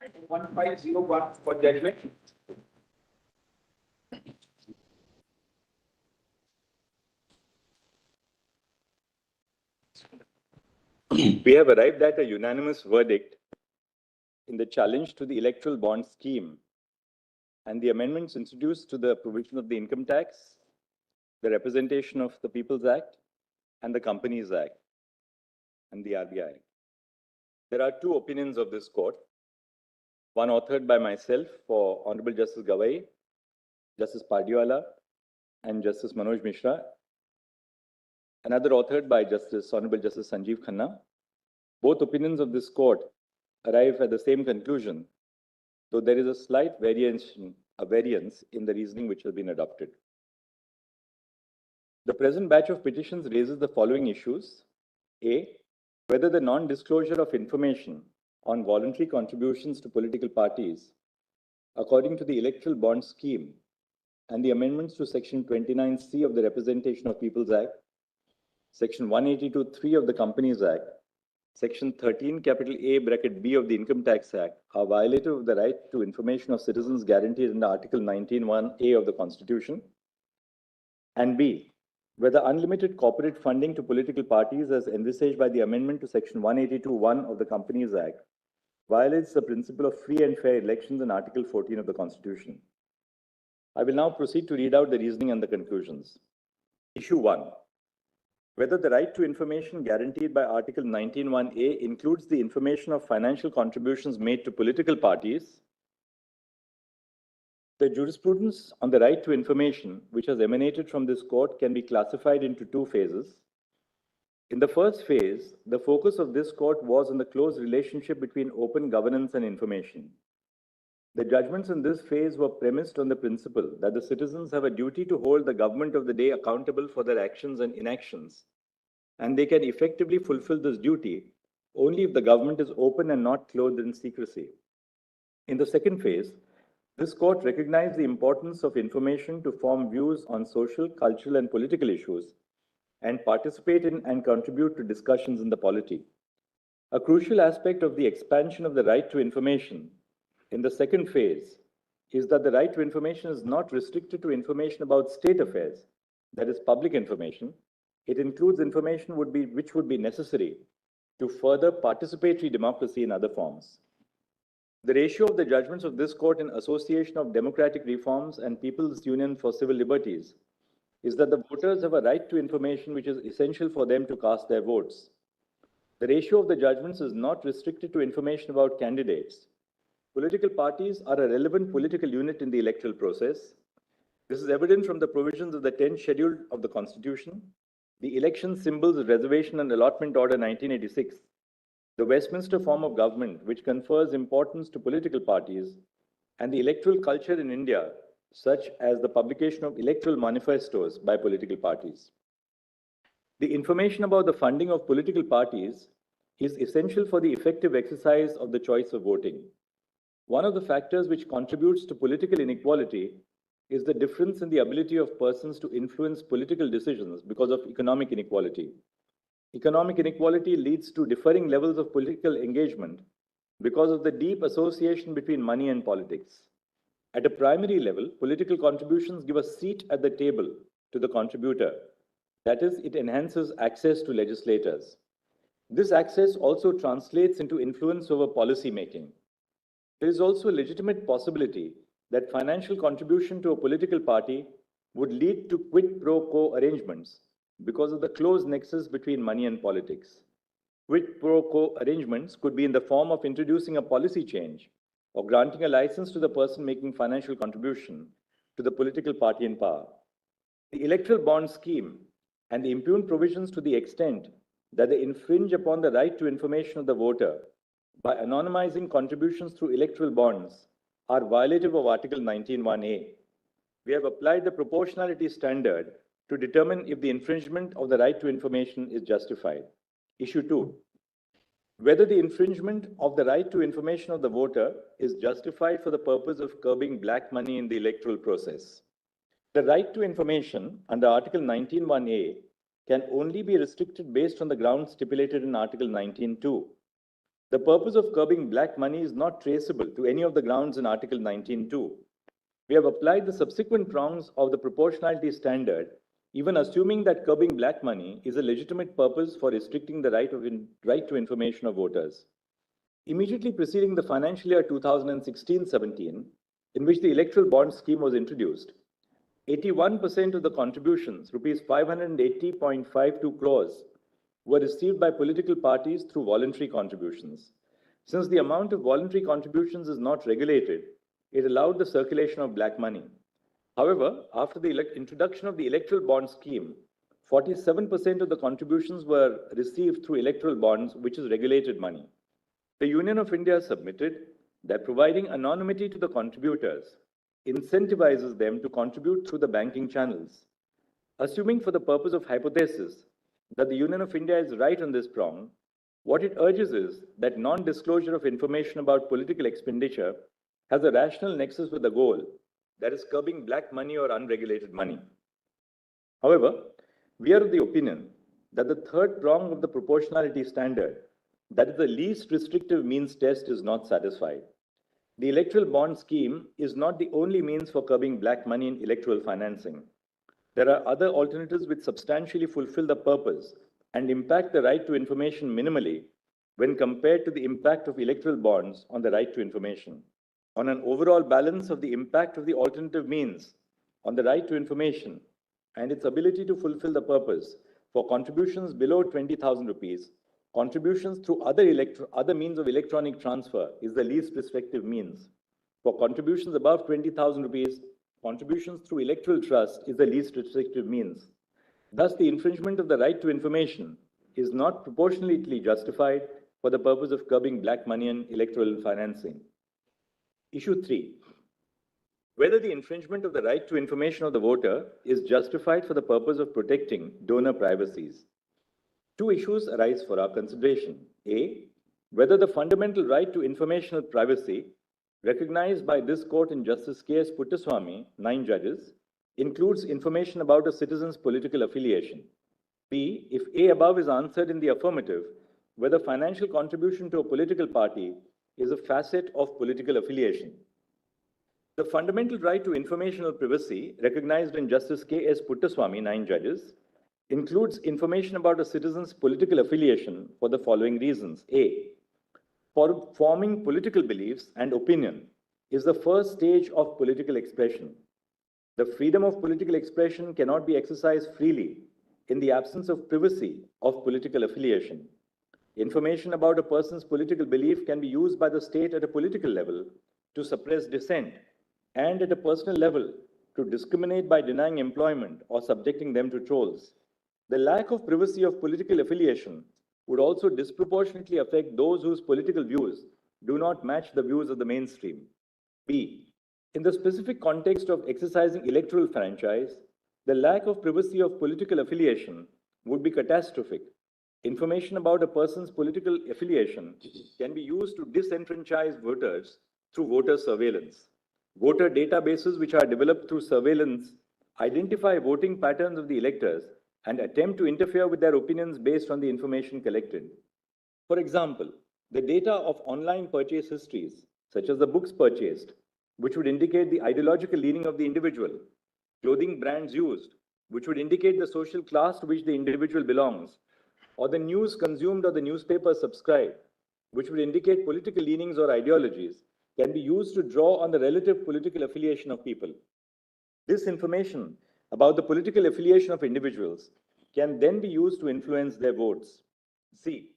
1501 for judgment. We have arrived at a unanimous verdict in the challenge to the Electoral Bond Scheme and the amendments introduced to the provision of the Income Tax, the Representation of the People's Act, and the Companies Act, and the RBI. There are two opinions of this court, one authored by myself for Honorable Justice GAVAI, Justice PARDIWALA, and Justice MANOJ MISRA, another authored by Honorable Justice SANJIV KHANNA. Both opinions of this court arrive at the same conclusion, though there is a slight variance in the reasoning which has been adopted. The present batch of petitions raises the following issues. A, whether the non-disclosure of information on voluntary contributions to political parties according to the Electoral Bond Scheme and the amendments to Section 29C of the Representation of People's Act, Section 182(3) of the Companies Act, Section 13(a)(b) of the Income Tax Act are violative of the right to information of citizens guaranteed in Article 19(1)(a) of the Constitution. And B, whether unlimited corporate funding to political parties as envisaged by the amendment to Section 182(1) of the Companies Act violates the principle of free and fair elections in Article 14 of the Constitution. I will now proceed to read out the reasoning and the conclusions. Issue 1. Whether the right to information guaranteed by Article 19(1)(a) includes the information of financial contributions made to political parties. The jurisprudence on the right to information, which has emanated from this court, can be classified into two phases. In the first phase, the focus of this court was on the close relationship between open governance and information. The judgments in this phase were premised on the principle that the citizens have a duty to hold the government of the day accountable for their actions and inactions, and they can effectively fulfill this duty only if the government is open and not clothed in secrecy. In the second phase, this court recognized the importance of information to form views on social, cultural, and political issues and participate in and contribute to discussions in the polity. A crucial aspect of the expansion of the right to information in the second phase is that the right to information is not restricted to information about state affairs, that is public information. It includes information which would be necessary to further participatory democracy in other forms. The ratio of the judgments of this court in Association of Democratic Reforms and People's Union for Civil Liberties is that the voters have a right to information which is essential for them to cast their votes. The ratio of the judgments is not restricted to information about candidates. Political parties are a relevant political unit in the electoral process. This is evident from the provisions of the 10th schedule of the Constitution, the Election Symbols Reservation and Allotment Order 1986, the Westminster form of government, which confers importance to political parties, and the electoral culture in India, such as the publication of electoral manifestos by political parties. The information about the funding of political parties is essential for the effective exercise of the choice of voting. One of the factors which contributes to political inequality is the difference in the ability of persons to influence political decisions because of economic inequality. Economic inequality leads to differing levels of political engagement because of the deep association between money and politics. At a primary level, political contributions give a seat at the table to the contributor. That is, it enhances access to legislators. This access also translates into influence over policy making. There is also a legitimate possibility that financial contribution to a political party would lead to quid pro quo arrangements because of the close nexus between money and politics. Quid pro quo arrangements could be in the form of introducing a policy change or granting a license to the person making financial contribution to the political party in power. The Electoral Bond Scheme and the impugned provisions to the extent that they infringe upon the right to information of the voter by anonymizing contributions through electoral bonds are violative of Article 19(1)(a). We have applied the proportionality standard to determine if the infringement of the right to information is justified. Issue 2. Whether the infringement of the right to information of the voter is justified for the purpose of curbing black money in the electoral process. The right to information under Article 19(1)(a) can only be restricted based on the grounds stipulated in Article 19(2). The purpose of curbing black money is not traceable to any of the grounds in Article 19.2. We have applied the subsequent prongs of the proportionality standard, even assuming that curbing black money is a legitimate purpose for restricting the right to information of voters. Immediately preceding the financial year 2016-17, in which the Electoral Bond Scheme was introduced, 81% of the contributions, rupees 580.52 crores, were received by political parties through voluntary contributions. Since the amount of voluntary contributions is not regulated, it allowed the circulation of black money. However, after the introduction of the Electoral Bond Scheme, 47% of the contributions were received through electoral bonds, which is regulated money. The Union of India submitted that providing anonymity to the contributors incentivizes them to contribute through the banking channels. Assuming for the purpose of hypothesis that the Union of India is right on this prong, what it urges is that non-disclosure of information about political expenditure has a rational nexus with the goal, that is curbing black money or unregulated money. However, we are of the opinion that the third prong of the proportionality standard, that is the least restrictive means test, is not satisfied. The Electoral Bond Scheme is not the only means for curbing black money in electoral financing. There are other alternatives which substantially fulfill the purpose and impact the right to information minimally when compared to the impact of electoral bonds on the right to information. On an overall balance of the impact of the alternative means on the right to information and its ability to fulfill the purpose, for contributions below 20,000 rupees, contributions through other means of electronic transfer is the least restrictive means. For contributions above 20,000 rupees, contributions through electoral trust is the least restrictive means. Thus, the infringement of the right to information is not proportionately justified for the purpose of curbing black money and electoral financing. Issue 3. Whether the infringement of the right to information of the voter is justified for the purpose of protecting donor privacies. Two issues arise for our consideration. A, whether the fundamental right to informational privacy recognized by this court in Justice K.S. Puttaswamy, 9 judges, includes information about a citizen's political affiliation. B, if A above is answered in the affirmative, whether financial contribution to a political party is a facet of political affiliation. The fundamental right to informational privacy recognized in Justice K.S. Puttaswamy, 9 judges, includes information about a citizen's political affiliation for the following reasons. A, forming political beliefs and opinion is the first stage of political expression. The freedom of political expression cannot be exercised freely in the absence of privacy of political affiliation. Information about a person's political belief can be used by the state at a political level to suppress dissent and at a personal level to discriminate by denying employment or subjecting them to trolls. The lack of privacy of political affiliation would also disproportionately affect those whose political views do not match the views of the mainstream. B, in the specific context of exercising electoral franchise, the lack of privacy of political affiliation would be catastrophic. Information about a person's political affiliation can be used to disenfranchise voters through voter surveillance. Voter databases which are developed through surveillance identify voting patterns of the electors and attempt to interfere with their opinions based on the information collected. For example, the data of online purchase histories, such as the books purchased, which would indicate the ideological leaning of the individual, clothing brands used, which would indicate the social class to which the individual belongs, or the news consumed or the newspaper subscribed, which would indicate political leanings or ideologies, can be used to draw on the relative political affiliation of people. This information about the political affiliation of individuals can then be used to influence their votes. C,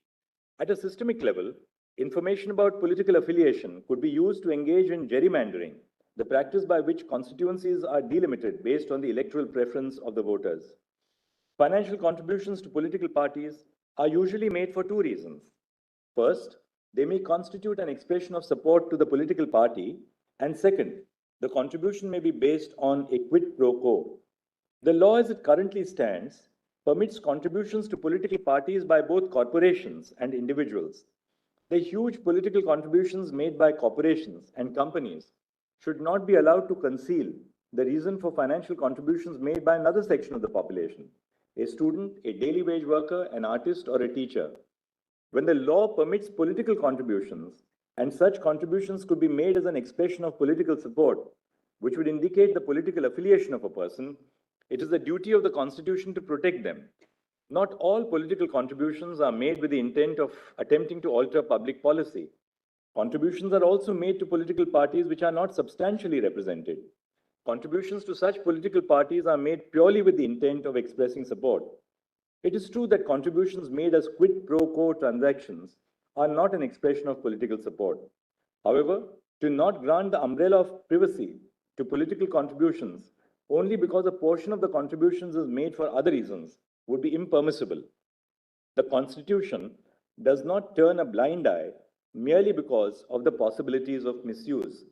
at a systemic level, information about political affiliation could be used to engage in gerrymandering, the practice by which constituencies are delimited based on the electoral preference of the voters. Financial contributions to political parties are usually made for two reasons. First, they may constitute an expression of support to the political party, and second, the contribution may be based on a quid pro quo. The law as it currently stands permits contributions to political parties by both corporations and individuals. The huge political contributions made by corporations and companies should not be allowed to conceal the reason for financial contributions made by another section of the population, a student, a daily wage worker, an artist, or a teacher. When the law permits political contributions, and such contributions could be made as an expression of political support, which would indicate the political affiliation of a person, it is the duty of the Constitution to protect them. Not all political contributions are made with the intent of attempting to alter public policy. Contributions are also made to political parties which are not substantially represented. Contributions to such political parties are made purely with the intent of expressing support. It is true that contributions made as quid pro quo transactions are not an expression of political support. However, to not grant the umbrella of privacy to political contributions only because a portion of the contributions is made for other reasons would be impermissible. The Constitution does not turn a blind eye merely because of the possibilities of misuse.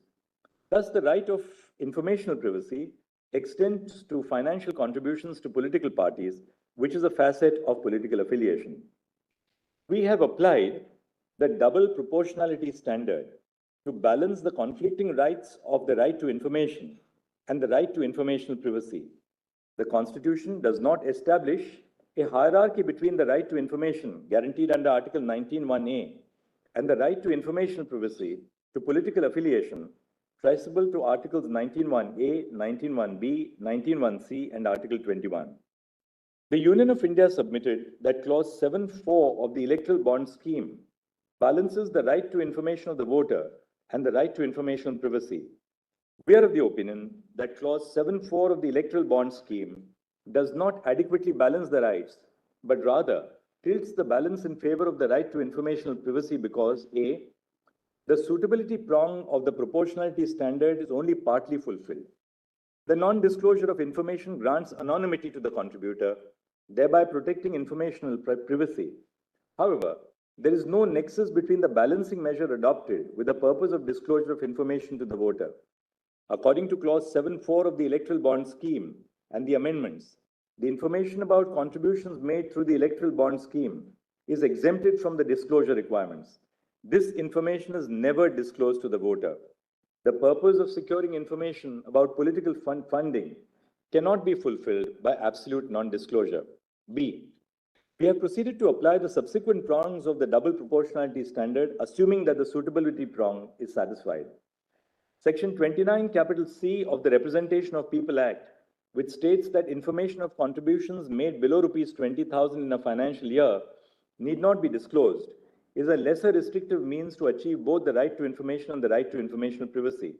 Thus, the right of informational privacy extends to financial contributions to political parties, which is a facet of political affiliation. We have applied the double proportionality standard to balance the conflicting rights of the right to information and the right to informational privacy. The Constitution does not establish a hierarchy between the right to information guaranteed under Article 19(1)(a) and the right to informational privacy to political affiliation traceable to Articles 19(1)(a), 19(1)(b), 19(1)(c), and Article 21. The Union of India submitted that Clause 7(4) of the Electoral Bond Scheme balances the right to information of the voter and the right to informational privacy. We are of the opinion that Clause 7(4) of the Electoral Bond Scheme does not adequately balance the rights, but rather tilts the balance in favor of the right to informational privacy because A, the suitability prong of the proportionality standard is only partly fulfilled. The non-disclosure of information grants anonymity to the contributor, thereby protecting informational privacy. However, there is no nexus between the balancing measure adopted with the purpose of disclosure of information to the voter. According to Clause 7(4) of the Electoral Bond Scheme and the amendments, the information about contributions made through the Electoral Bond Scheme is exempted from the disclosure requirements. This information is never disclosed to the voter. The purpose of securing information about political funding cannot be fulfilled by absolute non-disclosure. B, we have proceeded to apply the subsequent prongs of the double proportionality standard, assuming that the suitability prong is satisfied. Section 29(c) of the Representation of People Act, which states that information of contributions made below rupees 20,000 in a financial year need not be disclosed, is a lesser restrictive means to achieve both the right to information and the right to informational privacy.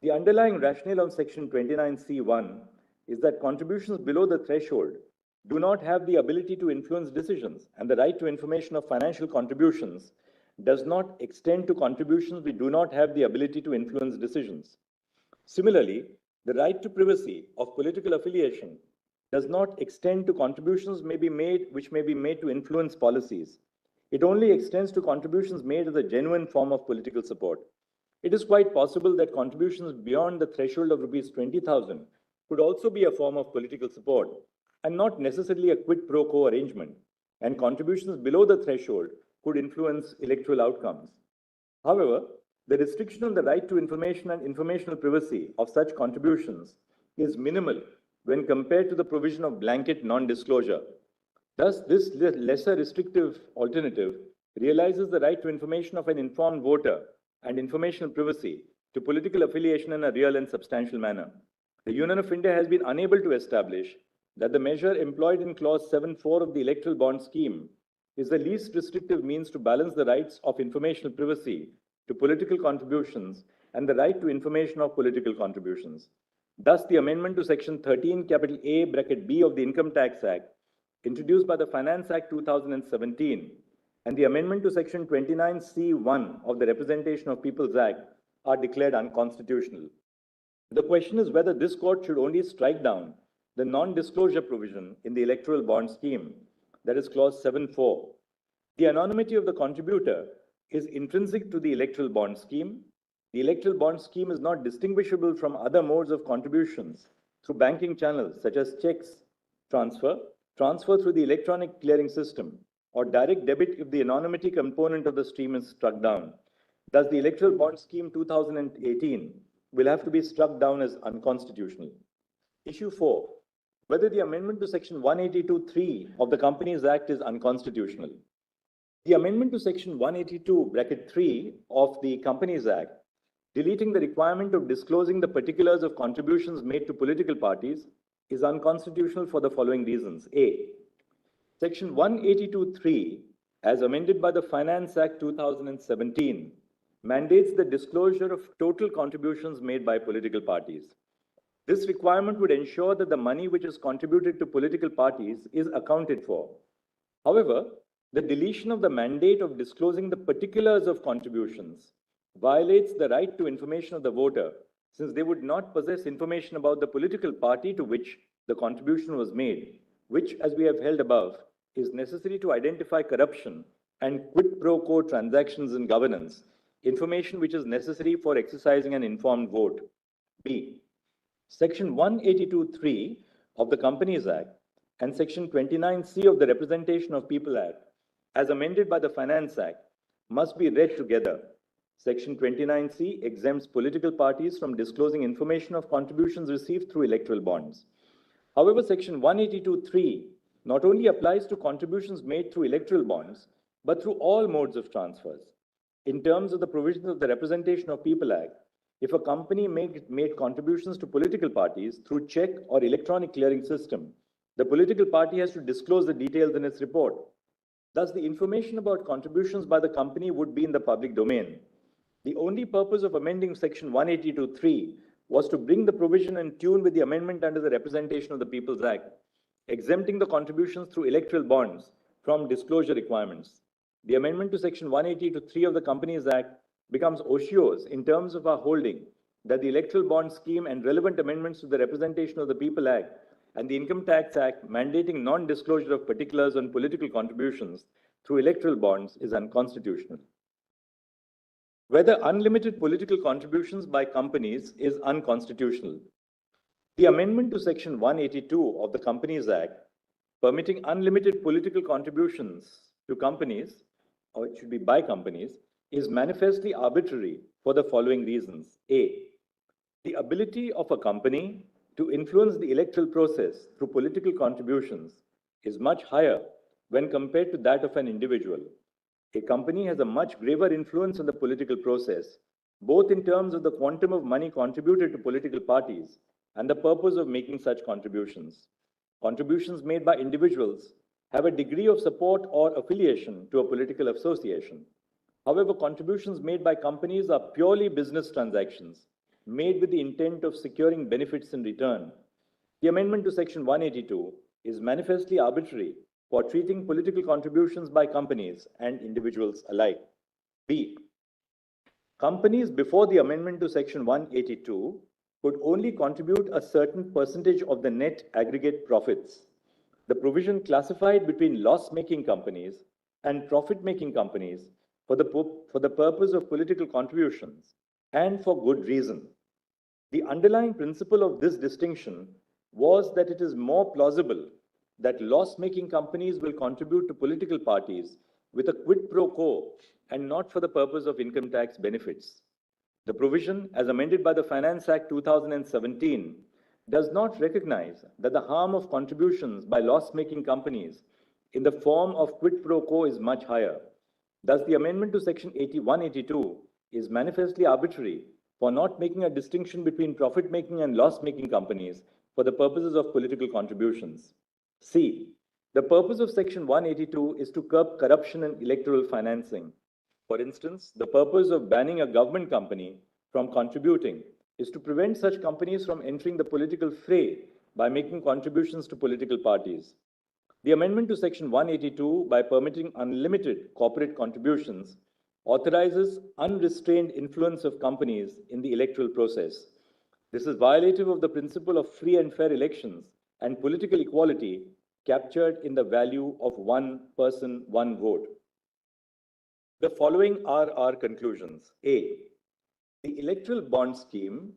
The underlying rationale of Section 29(c)(1) is that contributions below the threshold do not have the ability to influence decisions, and the right to information of financial contributions does not extend to contributions which do not have the ability to influence decisions. Similarly, the right to privacy of political affiliation does not extend to contributions which may be made to influence policies. It only extends to contributions made as a genuine form of political support. It is quite possible that contributions beyond the threshold of rupees 20,000 could also be a form of political support and not necessarily a quid pro quo arrangement, and contributions below the threshold could influence electoral outcomes. However, the restriction on the right to information and informational privacy of such contributions is minimal when compared to the provision of blanket non-disclosure. Thus, this lesser restrictive alternative realizes the right to information of an informed voter and informational privacy to political affiliation in a real and substantial manner. The Union of India has been unable to establish that the measure employed in Clause 7(4) of the Electoral Bond Scheme is the least restrictive means to balance the rights of informational privacy to political contributions and the right to information of political contributions. Thus, the amendment to Section 13(a)(b) of the Income Tax Act, introduced by the Finance Act 2017, and the amendment to Section 29(c)(1) of the Representation of People's Act are declared unconstitutional. The question is whether this court should only strike down the non-disclosure provision in the Electoral Bond Scheme, that is Clause 7(4). The anonymity of the contributor is intrinsic to the Electoral Bond Scheme. The Electoral Bond Scheme is not distinguishable from other modes of contributions through banking channels such as checks, transfer through the electronic clearing system, or direct debit if the anonymity component of the stream is struck down. Thus, the Electoral Bond Scheme 2018 will have to be struck down as unconstitutional. Issue 4. Whether the amendment to Section 182(3) of the Companies Act is unconstitutional. The amendment to Section 182(3) of the Companies Act, deleting the requirement of disclosing the particulars of contributions made to political parties, is unconstitutional for the following reasons. A. Section 182(3), as amended by the Finance Act 2017, mandates the disclosure of total contributions made by political parties. This requirement would ensure that the money which is contributed to political parties is accounted for. However, the deletion of the mandate of disclosing the particulars of contributions violates the right to information of the voter, since they would not possess information about the political party to which the contribution was made, which, as we have held above, is necessary to identify corruption and quid pro quo transactions in governance, information which is necessary for exercising an informed vote. B. Section 182(3) of the Companies Act and Section 29C of the Representation of People Act, as amended by the Finance Act, must be read together. Section 29C exempts political parties from disclosing information of contributions received through electoral bonds. However, Section 182(3) not only applies to contributions made through electoral bonds, but through all modes of transfers. In terms of the provisions of the Representation of People Act, if a company made contributions to political parties through check or electronic clearing system, the political party has to disclose the details in its report. Thus, the information about contributions by the company would be in the public domain. The only purpose of amending Section 182(3) was to bring the provision in tune with the amendment under the Representation of the People's Act, exempting the contributions through electoral bonds from disclosure requirements. The amendment to Section 182(3) of the Companies Act becomes otiose in terms of our holding that the Electoral Bond Scheme and relevant amendments to the Representation of the People Act and the Income Tax Act mandating non-disclosure of particulars on political contributions through electoral bonds is unconstitutional. Whether unlimited political contributions by companies is unconstitutional. The amendment to Section 182 of the Companies Act, permitting unlimited political contributions to companies, or it should be by companies, is manifestly arbitrary for the following reasons. A. The ability of a company to influence the electoral process through political contributions is much higher when compared to that of an individual. A company has a much graver influence on the political process, both in terms of the quantum of money contributed to political parties and the purpose of making such contributions. Contributions made by individuals have a degree of support or affiliation to a political association. However, contributions made by companies are purely business transactions, made with the intent of securing benefits in return. The amendment to Section 182 is manifestly arbitrary for treating political contributions by companies and individuals alike. B. Companies before the amendment to Section 182 could only contribute a certain percentage of the net aggregate profits. The provision classified between loss-making companies and profit-making companies for the purpose of political contributions, and for good reason. The underlying principle of this distinction was that it is more plausible that loss-making companies will contribute to political parties with a quid pro quo and not for the purpose of income tax benefits. The provision, as amended by the Finance Act 2017, does not recognize that the harm of contributions by loss-making companies in the form of quid pro quo is much higher. Thus, the amendment to Section 182 is manifestly arbitrary for not making a distinction between profit-making and loss-making companies for the purposes of political contributions. C. The purpose of Section 182 is to curb corruption in electoral financing. For instance, the purpose of banning a government company from contributing is to prevent such companies from entering the political fray by making contributions to political parties. The amendment to Section 182, by permitting unlimited corporate contributions, authorizes unrestrained influence of companies in the electoral process. This is violative of the principle of free and fair elections and political equality captured in the value of one person, one vote. The following are our conclusions. A. The Electoral Bond Scheme,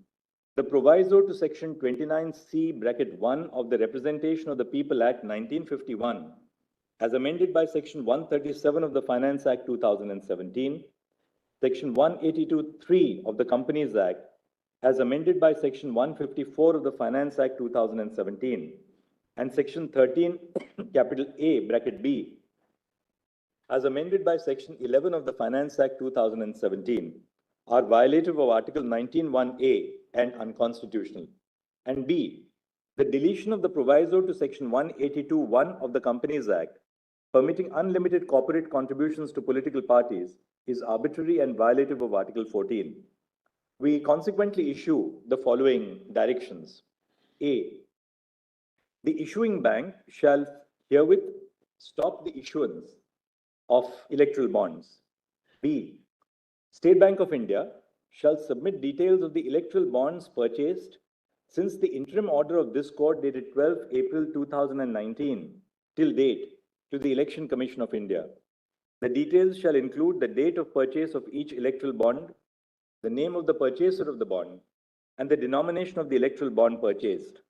the proviso to Section 29C(1) of the Representation of the People Act 1951, as amended by Section 137 of the Finance Act 2017, Section 182(3) of the Companies Act, as amended by Section 154 of the Finance Act 2017, and Section 13(a)(b) as amended by Section 11 of the Finance Act 2017, are violative of Article 19(1)(a) and unconstitutional. And B, the deletion of the proviso to Section 182(1) of the Companies Act, permitting unlimited corporate contributions to political parties, is arbitrary and violative of Article 14. We consequently issue the following directions. A, the issuing bank shall herewith stop the issuance of electoral bonds. B, State Bank of India shall submit details of the electoral bonds purchased since the interim order of this court dated 12 April 2019 till date to the Election Commission of India. The details shall include the date of purchase of each electoral bond, the name of the purchaser of the bond, and the denomination of the electoral bond purchased.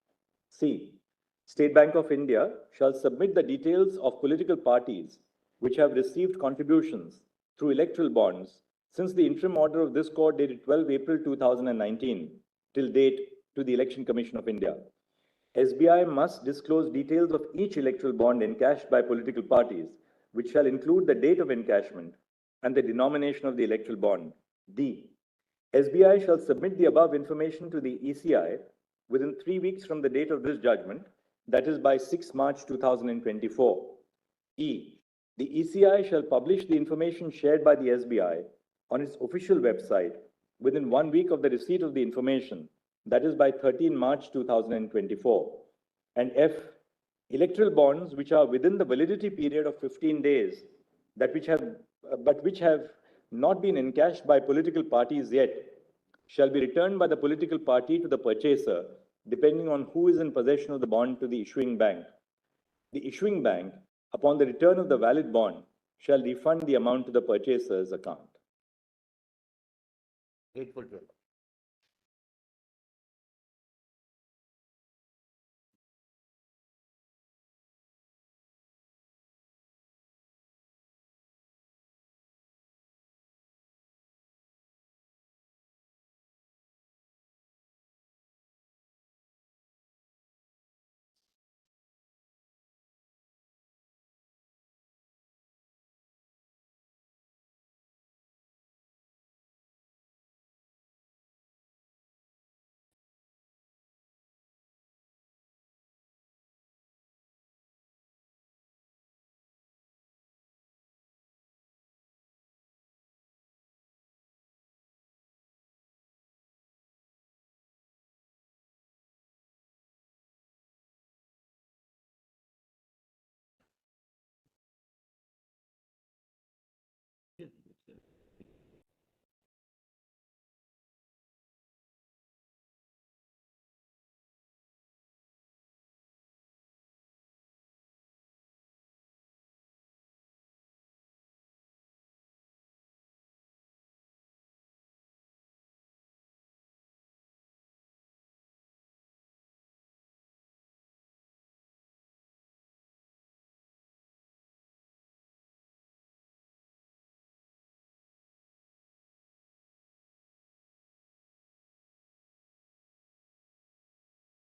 C, State Bank of India shall submit the details of political parties which have received contributions through electoral bonds since the interim order of this court dated 12 April 2019 till date to the Election Commission of India. SBI must disclose details of each electoral bond encashed by political parties, which shall include the date of encashment and the denomination of the electoral bond. D, SBI shall submit the above information to the ECI within 3 weeks from the date of this judgment, that is by 6 March 2024. E, the ECI shall publish the information shared by the SBI on its official website within 1 week of the receipt of the information, that is by 13 March 2024. And F, electoral bonds which are within the validity period of 15 days, which have not been encashed by political parties yet, shall be returned by the political party to the purchaser, depending on who is in possession of the bond to the issuing bank. The issuing bank, upon the return of the valid bond, shall refund the amount to the purchaser's account. Grateful to it.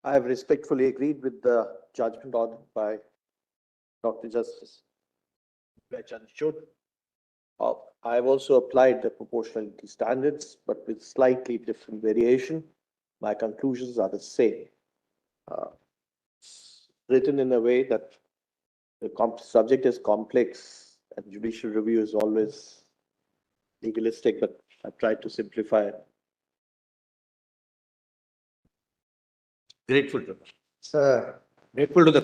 I have respectfully agreed with the judgment ordered by Dr. Justice CHANDRACHUD. I have also applied the proportionality standards, but with slightly different variation. My conclusions are the same. It's written in a way that the subject is complex and judicial review is always legalistic, but I've tried to simplify it. Grateful to them. Sir, grateful to the